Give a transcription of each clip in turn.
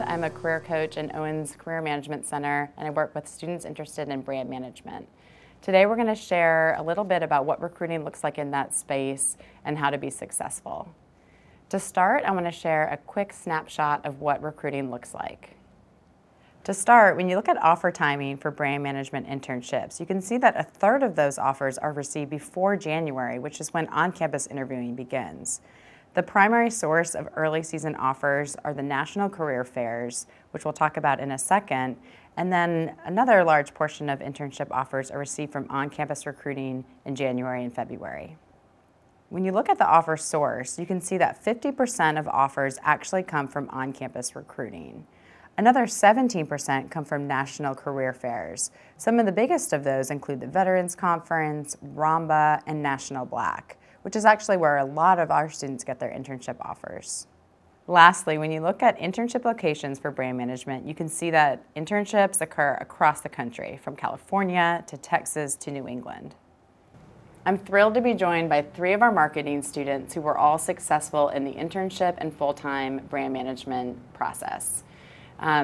Holland. I'm a career coach in Owens Career Management Center, and I work with students interested in brand management. Today we're going to share a little bit about what recruiting looks like in that space and how to be successful. To start, I want to share a quick snapshot of what recruiting looks like. To start, when you look at offer timing for brand management internships, you can see that a third of those offers are received before January, which is when on-campus interviewing begins. The primary source of early season offers are the national career fairs, which we'll talk about in a second, and then another large portion of internship offers are received from on-campus recruiting in January and February. When you look at the offer source, you can see that 50% of offers actually come from on-campus recruiting. Another 17% come from national career fairs. Some of the biggest of those include the Veterans Conference, RAMBA, and National Black, which is actually where a lot of our students get their internship offers. Lastly, when you look at internship locations for brand management, you can see that internships occur across the country, from California to Texas to New England. I'm thrilled to be joined by 3 of our marketing students who were all successful in the internship and full-time brand management process.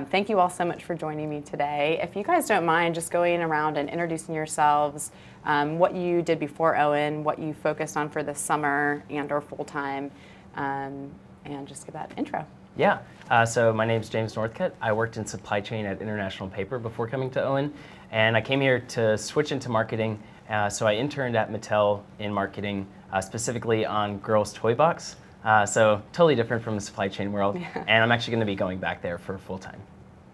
Thank you all so much for joining me today. If you guys don't mind just going around and introducing yourselves, what you did before Owen, what you focused on for the summer and or full-time, and just give that intro. Yeah, so my name's James Northcutt. I worked in supply chain at International Paper before coming to Owen, and I came here to switch into marketing. So I interned at Mattel in marketing, specifically on Girls' Toy Box. So totally different from the supply chain world, and I'm actually going to be going back there for full-time.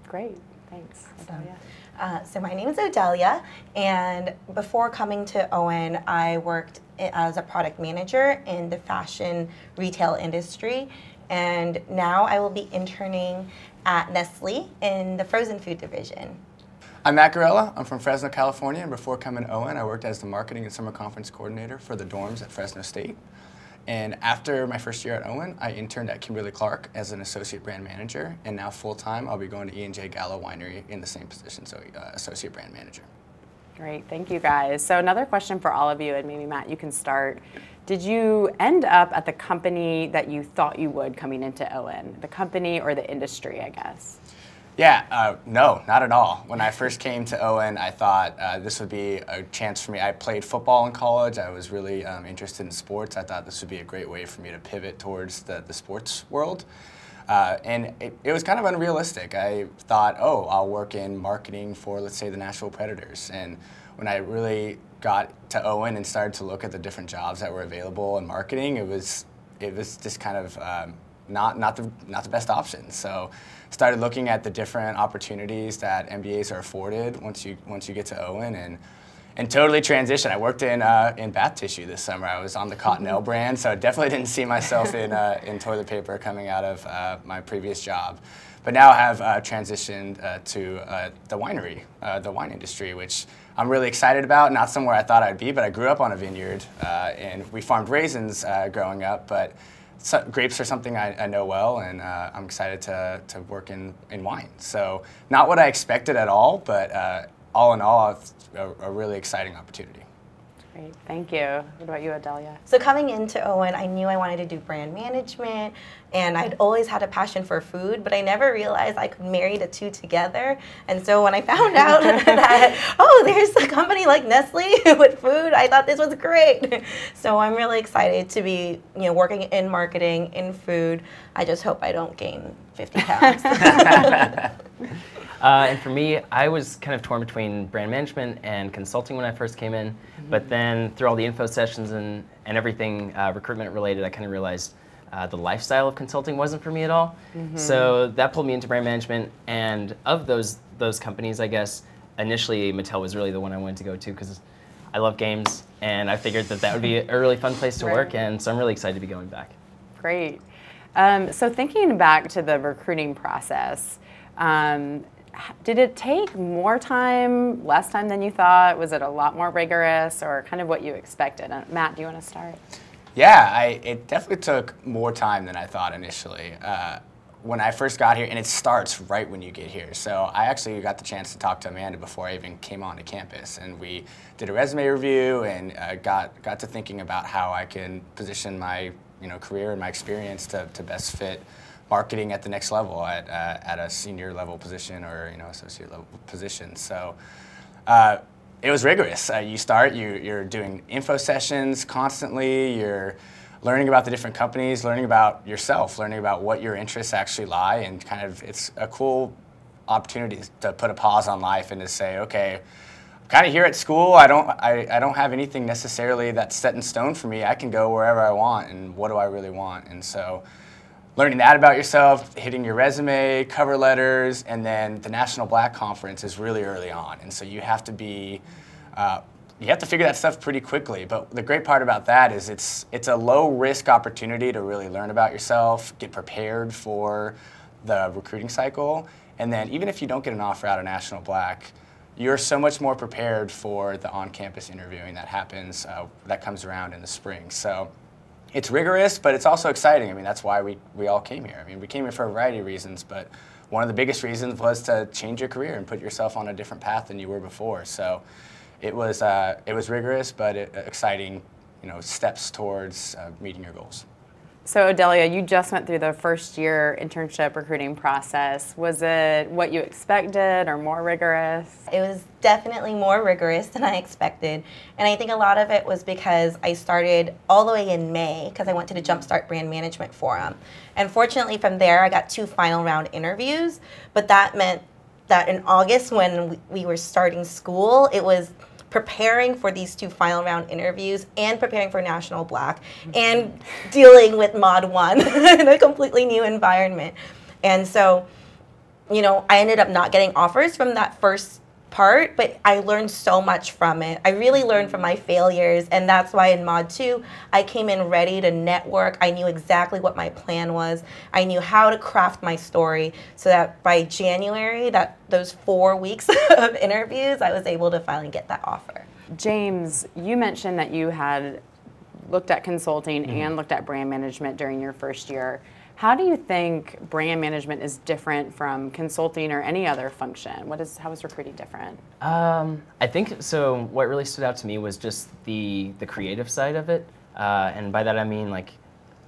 Great, thanks. Odelia. So my name is Odelia, and before coming to Owen, I worked as a product manager in the fashion retail industry, and now I will be interning at Nestle in the frozen food division. I'm Matt Garella. I'm from Fresno, California, and before coming to Owen, I worked as the marketing and summer conference coordinator for the dorms at Fresno State. And after my first year at Owen, I interned at Kimberly-Clark as an associate brand manager, and now full-time I'll be going to E&J Gallo Winery in the same position, so associate brand manager. Great, thank you guys. So another question for all of you, and maybe Matt, you can start. Did you end up at the company that you thought you would coming into Owen? The company or the industry, I guess? Yeah, no, not at all. When I first came to Owen, I thought this would be a chance for me. I played football in college. I was really interested in sports. I thought this would be a great way for me to pivot towards the sports world. And it was kind of unrealistic. I thought, oh, I'll work in marketing for, let's say, the Nashville Predators. And when I really got to Owen and started to look at the different jobs that were available in marketing, it was just kind of not the best option. So started looking at the different opportunities that MBAs are afforded once you get to Owen, and totally transitioned. I worked in bath tissue this summer. I was on the Cottonelle brand, so I definitely didn't see myself in toilet paper coming out of my previous job. But now I have transitioned to the winery, the wine industry, which I'm really excited about. Not somewhere I thought I'd be, but I grew up on a vineyard, and we farmed raisins growing up, but grapes are something I know well, and I'm excited to work in wine. So not what I expected at all, but all in all, a really exciting opportunity. Great, thank you. What about you, Odelia? So coming into Owen, I knew I wanted to do brand management, and I'd always had a passion for food, but I never realized I could marry the two together. And so when I found out that, oh, there's a company like Nestle with food, I thought this was great. So I'm really excited to be, working in marketing, in food. I just hope I don't gain 50 pounds. And for me, I was kind of torn between brand management and consulting when I first came in, but then through all the info sessions and everything recruitment related, I kind of realized the lifestyle of consulting wasn't for me at all. So that pulled me into brand management, and of those companies, I guess, initially Mattel was really the one I wanted to go to because I love games, and I figured that would be a really fun place to work, and so I'm really excited to be going back. Great. So thinking back to the recruiting process, did it take more time, less time than you thought? Was it a lot more rigorous, or kind of what you expected? Matt, do you want to start? Yeah, it definitely took more time than I thought initially. When I first got here, and it starts right when you get here. So I actually got the chance to talk to Amanda before I even came onto campus, and we did a resume review and got to thinking about how I can position my career and my experience to best fit marketing at the next level at a senior level position or associate level position. So it was rigorous. You're doing info sessions constantly. You're learning about the different companies, learning about yourself, learning about what your interests actually lie, and kind of it's a cool opportunity to put a pause on life and to say, okay, I'm kind of here at school. I don't have anything necessarily that's set in stone for me. I can go wherever I want, and what do I really want? And so learning that about yourself, hitting your resume, cover letters, and then the National Black Conference is really early on. And so you have to figure that stuff pretty quickly. But the great part about that is it's a low risk opportunity to really learn about yourself, get prepared for the recruiting cycle. And then even if you don't get an offer out of National Black, you're so much more prepared for the on-campus interviewing that happens, that comes around in the spring. So it's rigorous, but it's also exciting. I mean, that's why we all came here. I mean, we came here for a variety of reasons, but one of the biggest reasons was to change your career and put yourself on a different path than you were before. So it was rigorous, but exciting, steps towards meeting your goals. So Odelia, you just went through the first year internship recruiting process. Was it what you expected or more rigorous? It was definitely more rigorous than I expected. And I think a lot of it was because I started all the way in May because I went to the Jumpstart Brand Management Forum. And fortunately from there, I got 2 final round interviews. But that meant that in August when we were starting school, it was preparing for these 2 final round interviews and preparing for National Black and dealing with Mod 1 in a completely new environment. And so, I ended up not getting offers from that first part, but I learned so much from it. I really learned from my failures, and that's why in Mod 2, I came in ready to network. I knew exactly what my plan was. I knew how to craft my story so that by January, those 4 weeks of interviews, I was able to finally get that offer. James, you mentioned that you had looked at consulting and looked at brand management during your first year. How do you think brand management is different from consulting or any other function? How is recruiting different? I think so. What really stood out to me was just the creative side of it, and by that I mean like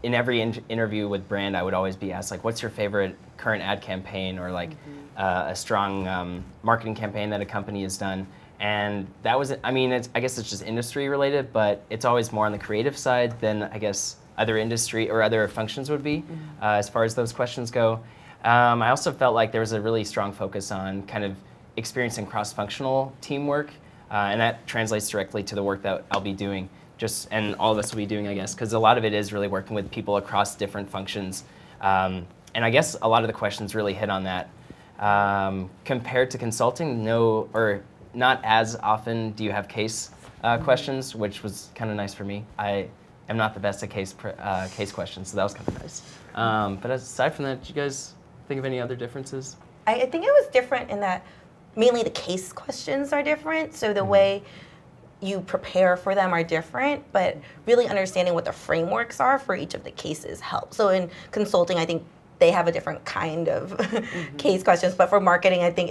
in every interview with brand, I would always be asked like, "What's your favorite current ad campaign?" or like a strong marketing campaign that a company has done. And that was, I guess it's just industry related, but it's always more on the creative side than I guess other industry or other functions would be, as far as those questions go. I also felt like there was a really strong focus on kind of experiencing cross-functional teamwork, and that translates directly to the work that I'll be doing, and all of us will be doing, I guess, because a lot of it is really working with people across different functions. And I guess a lot of the questions really hit on that. Compared to consulting, not as often do you have case questions, which was kind of nice for me. I'm not the best at case questions, so that was kind of nice. But aside from that, did you guys think of any other differences? I think it was different in that mainly the case questions are different, so the way you prepare for them are different, but really understanding what the frameworks are for each of the cases helps. So in consulting, I think they have a different kind of case questions, but for marketing, I think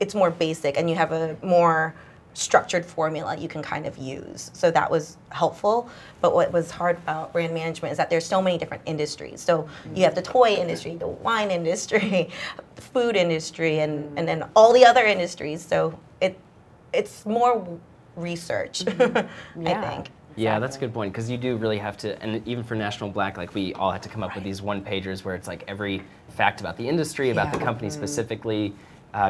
it's more basic and you have a more structured formula you can kind of use. So that was helpful. But what was hard about brand management is that there's so many different industries. So you have the toy industry, the wine industry, the food industry, and then all the other industries. So it's more research, I think. Yeah, that's a good point, because you do really have to, and even for National Black, like we all had to come up with these one-pagers where it's like every fact about the industry, about the company specifically,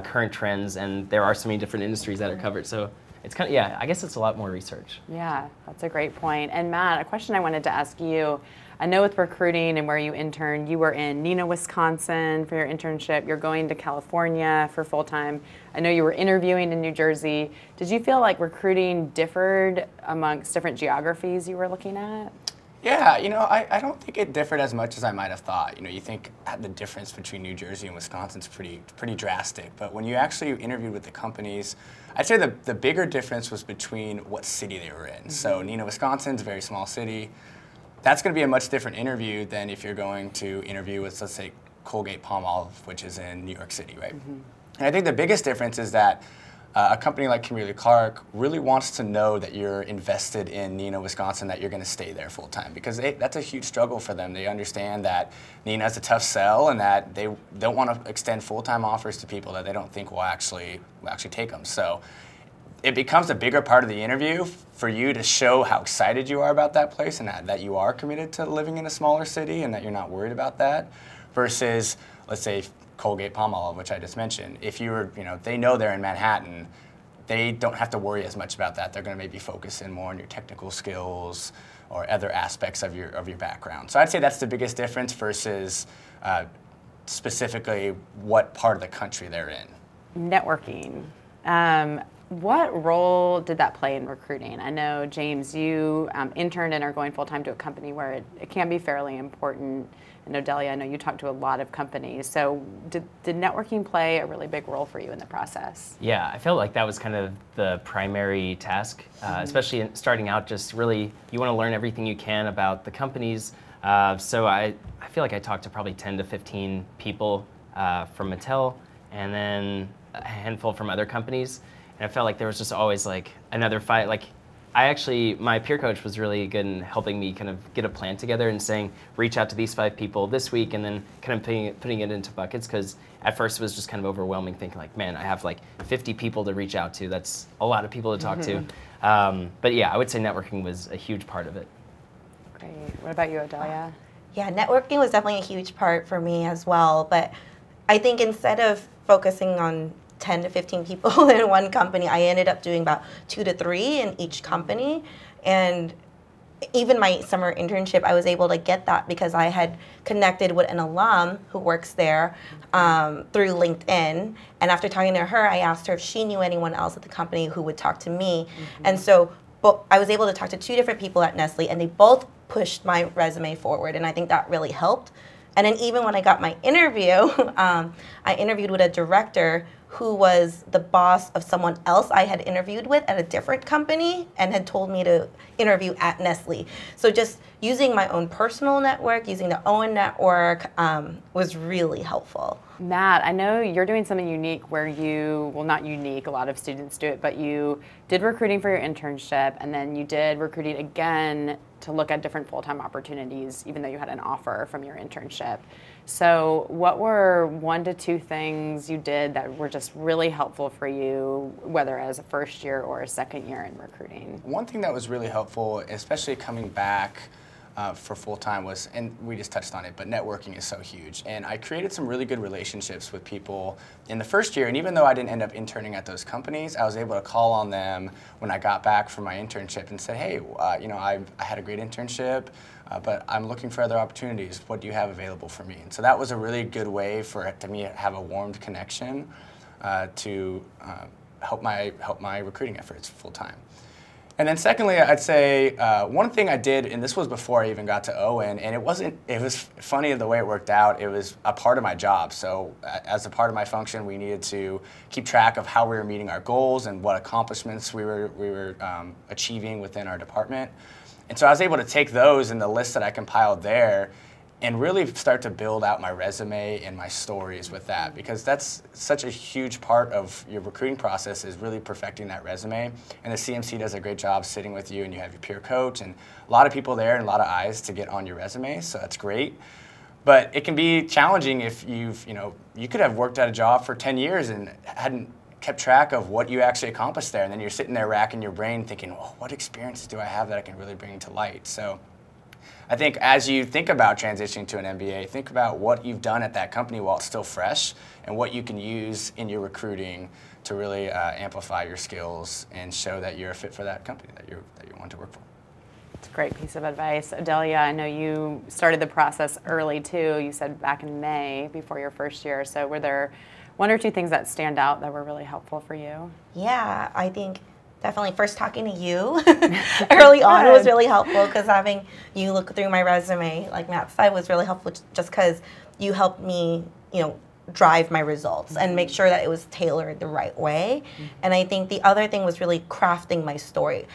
current trends, and there are so many different industries that are covered. So it's kind of, I guess it's a lot more research. Yeah, that's a great point. And Matt, a question I wanted to ask you. I know with recruiting and where you interned, you were in Neenah, Wisconsin for your internship. You're going to California for full-time. I know you were interviewing in New Jersey. Did you feel like recruiting differed amongst different geographies you were looking at? Yeah, I don't think it differed as much as I might have thought. You think the difference between New Jersey and Wisconsin is pretty drastic. But when you actually interviewed with the companies, I'd say the bigger difference was between what city they were in. So Neenah, Wisconsin's a very small city. That's going to be a much different interview than if you're going to interview with, let's say, Colgate-Palmolive, which is in New York City, right? And I think the biggest difference is that a company like Kimberly-Clark really wants to know that you're invested in Neenah, Wisconsin, that you're going to stay there full time, because that's a huge struggle for them. They understand that Neenah is a tough sell and that they don't want to extend full-time offers to people that they don't think will actually take them. So it becomes a bigger part of the interview for you to show how excited you are about that place and that you are committed to living in a smaller city and that you're not worried about that, versus, let's say, Colgate-Palmolive, which I just mentioned. If they know they're in Manhattan, they don't have to worry as much about that. They're going to maybe focus in more on your technical skills or other aspects of your background. So I'd say that's the biggest difference versus specifically what part of the country they're in. Networking. What role did that play in recruiting? I know, James, you interned and are going full-time to a company where it can be fairly important. And Odelia, I know you talk to a lot of companies. So did networking play a really big role for you in the process? Yeah, I felt like that was kind of the primary task, especially starting out. Just really, you want to learn everything you can about the companies. So I feel like I talked to probably 10 to 15 people from Mattel, and then a handful from other companies. And I felt like there was just always like another fight. Like, my peer coach was really good in helping me kind of get a plan together and saying, reach out to these 5 people this week, and then kind of putting it into buckets, because at first it was just kind of overwhelming, thinking like, man, I have like 50 people to reach out to. That's a lot of people to talk to. But yeah, I would say networking was a huge part of it. Great. What about you, Odelia? Yeah, networking was definitely a huge part for me as well. But I think instead of focusing on 10 to 15 people in one company, I ended up doing about 2 to 3 in each company. And even my summer internship, I was able to get that because I had connected with an alum who works there through LinkedIn. And after talking to her, I asked her if she knew anyone else at the company who would talk to me. And so I was able to talk to 2 different people at Nestle, and they both pushed my resume forward. And I think that really helped. And then even when I got my interview, I interviewed with a director who was the boss of someone else I had interviewed with at a different company and had told me to interview at Nestle. So just using my own personal network, using the Owen network was really helpful. Matt, I know you're doing something unique where well, not unique, a lot of students do it, but you did recruiting for your internship, and then you did recruiting again to look at different full-time opportunities, even though you had an offer from your internship. So what were 1 to 2 things you did that were just really helpful for you, whether as a first year or a second year in recruiting? One thing that was really helpful, especially coming back for full-time, was, and we just touched on it, but networking is so huge. And I created some really good relationships with people in the first year, and even though I didn't end up interning at those companies, I was able to call on them when I got back from my internship and say, hey, I had a great internship, but I'm looking for other opportunities. What do you have available for me? And so that was a really good way for me to have a warmed connection to help my recruiting efforts full-time. And then secondly, I'd say one thing I did, and this was before I even got to Owen, and it was funny the way it worked out. It was a part of my job. So as a part of my function, we needed to keep track of how we were meeting our goals and what accomplishments we were achieving within our department. And so I was able to take those and the list that I compiled there and really start to build out my resume and my stories with that, because that's such a huge part of your recruiting process, is really perfecting that resume. And the CMC does a great job sitting with you, and you have your peer coach and a lot of people there and a lot of eyes to get on your resume, so that's great. But it can be challenging if you could have worked at a job for 10 years and hadn't kept track of what you actually accomplished there, and then you're sitting there racking your brain thinking, oh, what experiences do I have that I can really bring to light? So I think as you think about transitioning to an MBA, think about what you've done at that company while it's still fresh and what you can use in your recruiting to really amplify your skills and show that you're a fit for that company that you want to work for. It's a great piece of advice. Odelia, I know you started the process early too. You said back in May before your first year. So were there 1 or 2 things that stand out that were really helpful for you? Yeah, I think definitely first talking to you early on was really helpful, because having you look through my resume, like Matt said, was really helpful just because you helped me, drive my results and make sure that it was tailored the right way. And I think the other thing was really crafting my story.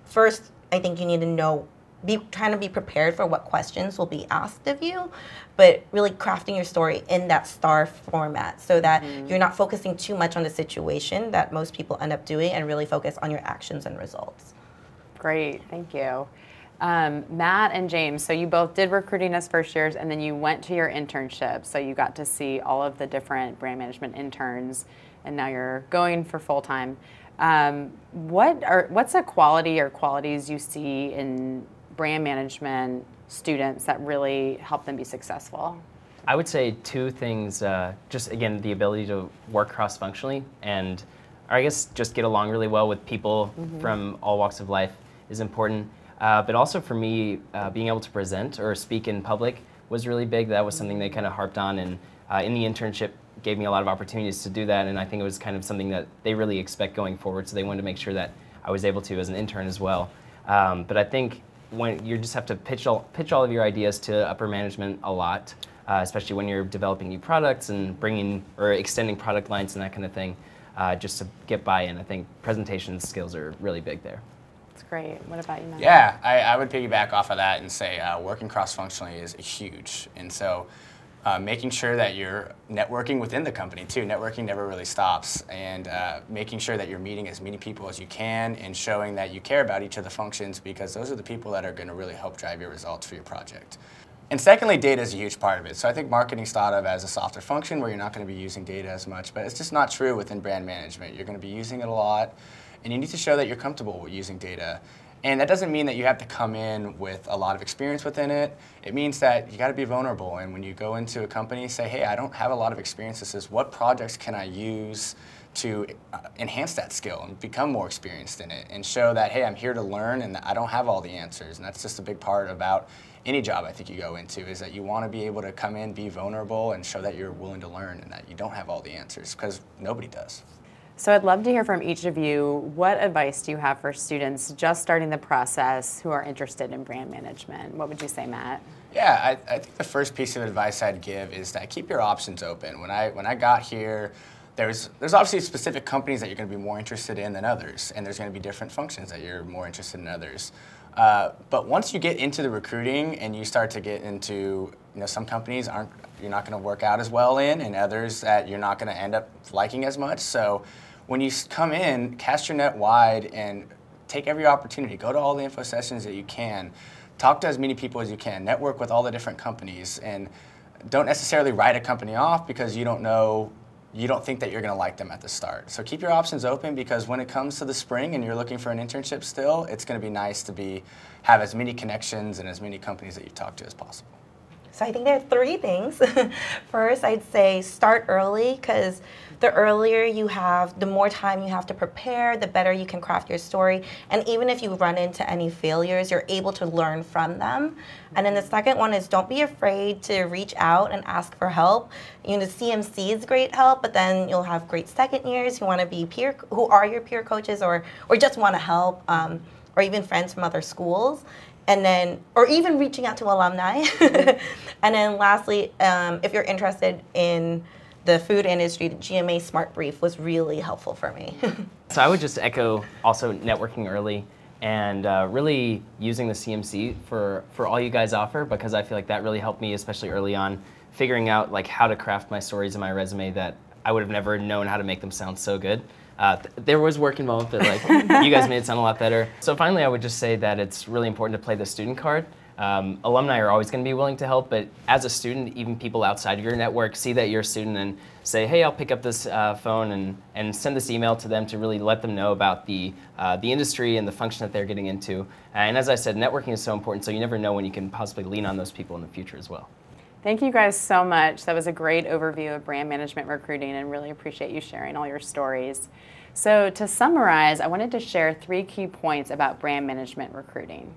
First, I think you need to know trying to be prepared for what questions will be asked of you, but really crafting your story in that STAR format so that you're not focusing too much on the situation that most people end up doing and really focus on your actions and results. Great, thank you. Matt and James, so you both did recruiting as first years and then you went to your internship, so you got to see all of the different brand management interns and now you're going for full-time. What's a quality or qualities you see in brand management students that really help them be successful? I would say two things, just again, the ability to work cross-functionally and, or I guess, just get along really well with people from all walks of life is important. But also for me, being able to present or speak in public was really big. That was something they kind of harped on, and in the internship gave me a lot of opportunities to do that, and I think it was kind of something that they really expect going forward, so they wanted to make sure that I was able to as an intern as well. But I think when you just have to pitch all of your ideas to upper management a lot, especially when you're developing new products and bringing or extending product lines and that kind of thing, just to get buy-in. I think presentation skills are really big there. That's great. What about you, Matt? Yeah, I would piggyback off of that and say working cross-functionally is huge. And so making sure that you're networking within the company too. Networking never really stops. And making sure that you're meeting as many people as you can and showing that you care about each of the functions, because those are the people that are going to really help drive your results for your project. And secondly, data is a huge part of it. So I think marketing's thought of as a softer function where you're not going to be using data as much, but it's just not true within brand management. You're going to be using it a lot, and you need to show that you're comfortable with using data. And that doesn't mean that you have to come in with a lot of experience within it. It means that you got to be vulnerable, and when you go into a company, say, hey, I don't have a lot of experience. This is what projects can I use to enhance that skill and become more experienced in it, and show that, hey, I'm here to learn and I don't have all the answers. And that's just a big part about any job I think you go into, is that you want to be able to come in, be vulnerable, and show that you're willing to learn and that you don't have all the answers, because nobody does. So I'd love to hear from each of you. What advice do you have for students just starting the process who are interested in brand management? What would you say, Matt? Yeah, I think the first piece of advice I'd give is that keep your options open. When I got here, there's obviously specific companies that you're going to be more interested in than others, and there's going to be different functions that you're more interested in others. But once you get into the recruiting and you start to get into, some companies you're not going to work out as well in, and others that you're not going to end up liking as much. So when you come in, cast your net wide and take every opportunity. Go to all the info sessions that you can. Talk to as many people as you can. Network with all the different companies, and don't necessarily write a company off because you don't think that you're going to like them at the start. So keep your options open, because when it comes to the spring and you're looking for an internship still, it's going to be nice to have as many connections and as many companies that you talk to as possible. So I think there are three things. First, I'd say start early, because the earlier you have, the more time you have to prepare, the better you can craft your story. And even if you run into any failures, you're able to learn from them. And then the second one is don't be afraid to reach out and ask for help. The CMC is great help, but then you'll have great second years who want to be who are your peer coaches or just want to help, or even friends from other schools. And then, or even reaching out to alumni. And then lastly, if you're interested in the food industry, the GMA Smart Brief was really helpful for me. So I would just echo also networking early and really using the CMC for all you guys offer, because I feel like that really helped me, especially early on, figuring out like how to craft my stories in my resume that I would have never known how to make them sound so good. There was work involved, but like you guys made it sound a lot better. So finally, I would just say that it's really important to play the student card. Alumni are always going to be willing to help, but as a student, even people outside of your network see that you're a student and say, hey, I'll pick up this phone and send this email to them to really let them know about the industry and the function that they're getting into. And as I said, networking is so important, so you never know when you can possibly lean on those people in the future as well. Thank you guys so much. That was a great overview of brand management recruiting, and really appreciate you sharing all your stories. So to summarize, I wanted to share 3 key points about brand management recruiting.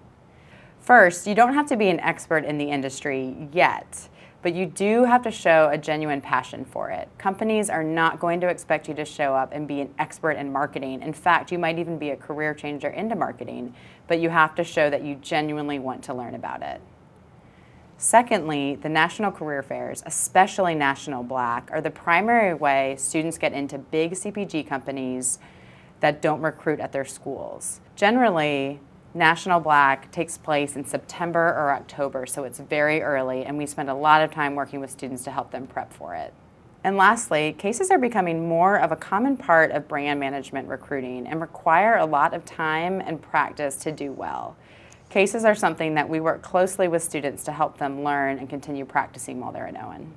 First, you don't have to be an expert in the industry yet, but you do have to show a genuine passion for it. Companies are not going to expect you to show up and be an expert in marketing. In fact, you might even be a career changer into marketing, but you have to show that you genuinely want to learn about it. Secondly, the national career fairs, especially National Black, are the primary way students get into big CPG companies that don't recruit at their schools. Generally, National Black takes place in September or October, so it's very early, and we spend a lot of time working with students to help them prep for it. And lastly, cases are becoming more of a common part of brand management recruiting and require a lot of time and practice to do well. Cases are something that we work closely with students to help them learn and continue practicing while they're at Owen.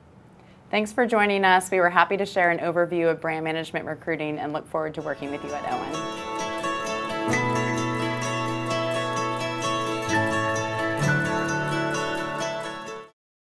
Thanks for joining us. We were happy to share an overview of brand management recruiting and look forward to working with you at Owen.